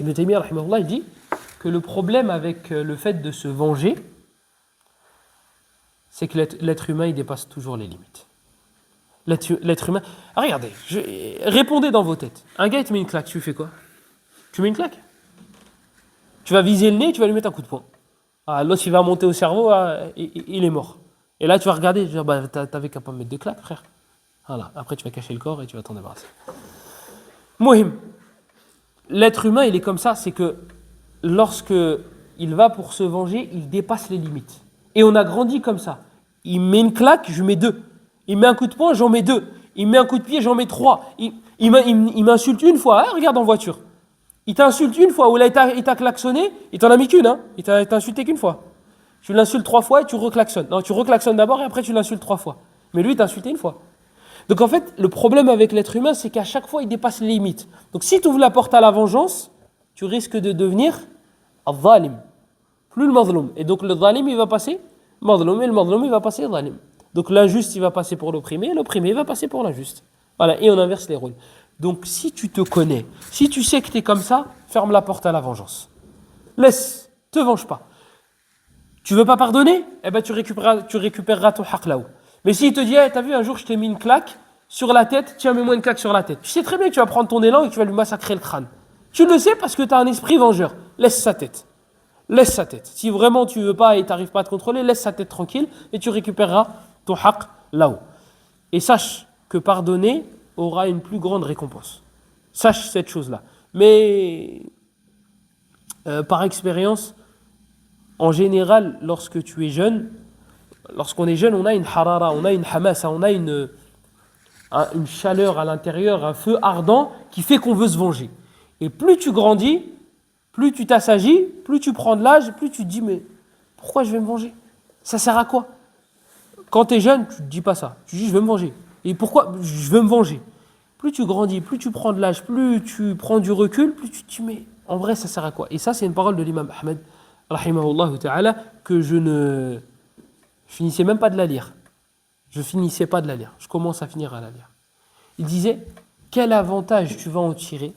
Ibn Taymiyyah, rahimahullah, il dit que le problème avec le fait de se venger, c'est que l'être humain, il dépasse toujours les limites. L'être humain... Ah, regardez, répondez dans vos têtes. Un gars, il te met une claque, tu fais quoi? Tu mets une claque? Tu vas viser le nez, tu vas lui mettre un coup de poing. Ah, l'autre, il va monter au cerveau, il est mort. Et là, tu vas regarder, tu vas dire, bah, t'avais qu'à pas me mettre de claque, frère. Voilà, après, tu vas cacher le corps et tu vas t'en débarrasser. Mohim. L'être humain, il est comme ça, c'est que lorsque il va pour se venger, il dépasse les limites. Et on a grandi comme ça. Il met une claque, je mets 2. Il met un coup de poing, j'en mets 2. Il met un coup de pied, j'en mets 3. Il m'insulte une fois, hein, regarde en voiture. Il t'insulte une fois, ou là il t'a klaxonné, il t'en a mis qu'une, hein. Il t'a insulté qu'une fois. Tu l'insultes 3 fois et tu reclaxonnes. Non, tu reclaxonnes d'abord et après tu l'insultes 3 fois. Mais lui, il t'a insulté une fois. Donc en fait, le problème avec l'être humain, c'est qu'à chaque fois, il dépasse les limites. Donc si tu ouvres la porte à la vengeance, tu risques de devenir al-zalim, plus le mazloum. Et donc le zalim, il va passer mazloum, et le mazloum, il va passer zalim. Donc l'injuste, il va passer pour l'opprimé, et l'opprimé, il va passer pour l'injuste. Voilà, et on inverse les rôles. Donc si tu te connais, si tu sais que tu es comme ça, ferme la porte à la vengeance. Laisse, te venge pas. Tu veux pas pardonner? Eh ben tu récupéreras ton haq là-haut. Mais s'il te dit, hey, t'as vu, un jour je t'ai mis une claque sur la tête, tiens, mets-moi une claque sur la tête. Tu sais très bien que tu vas prendre ton élan et que tu vas lui massacrer le crâne. Tu le sais parce que tu as un esprit vengeur. Laisse sa tête. Laisse sa tête. Si vraiment tu veux pas et tu n'arrives pas à te contrôler, laisse sa tête tranquille et tu récupéreras ton haq là-haut. Et sache que pardonner aura une plus grande récompense. Sache cette chose-là. Mais par expérience, en général, lorsque tu es jeune, lorsqu'on est jeune, on a une harara, on a une hamasa, on a une chaleur à l'intérieur, un feu ardent qui fait qu'on veut se venger. Et plus tu grandis, plus tu t'assagis, plus tu prends de l'âge, plus tu te dis mais pourquoi je vais me venger? Ça sert à quoi? Quand tu es jeune, tu ne te dis pas ça. Tu dis je vais me venger. Et pourquoi je veux me venger? Plus tu grandis, plus tu prends de l'âge, plus tu prends du recul, plus tu te dis mais en vrai ça sert à quoi? Et ça c'est une parole de l'imam Ahmed, rahimahullah ta'ala, que je finissais même pas de la lire. Je finissais pas de la lire. Je commence à finir à la lire. Il disait, quel avantage tu vas en tirer?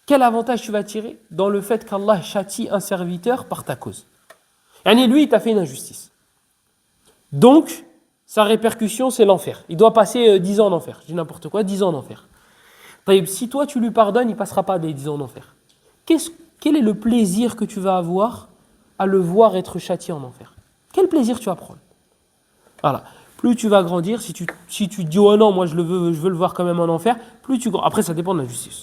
Quel avantage tu vas tirer dans le fait qu'Allah châtie un serviteur par ta cause? Yani lui, il t'a fait une injustice. Donc, sa répercussion, c'est l'enfer. Il doit passer 10 ans en enfer. Je dis n'importe quoi, 10 ans en enfer. Si toi, tu lui pardonnes, il ne passera pas les 10 ans en enfer. Quel est le plaisir que tu vas avoir à le voir être châtié en enfer? Quel plaisir tu vas prendre? Voilà. Plus tu vas grandir, si tu te dis oh non, moi je veux le voir quand même en enfer, plus tu... Après, ça dépend de la justice.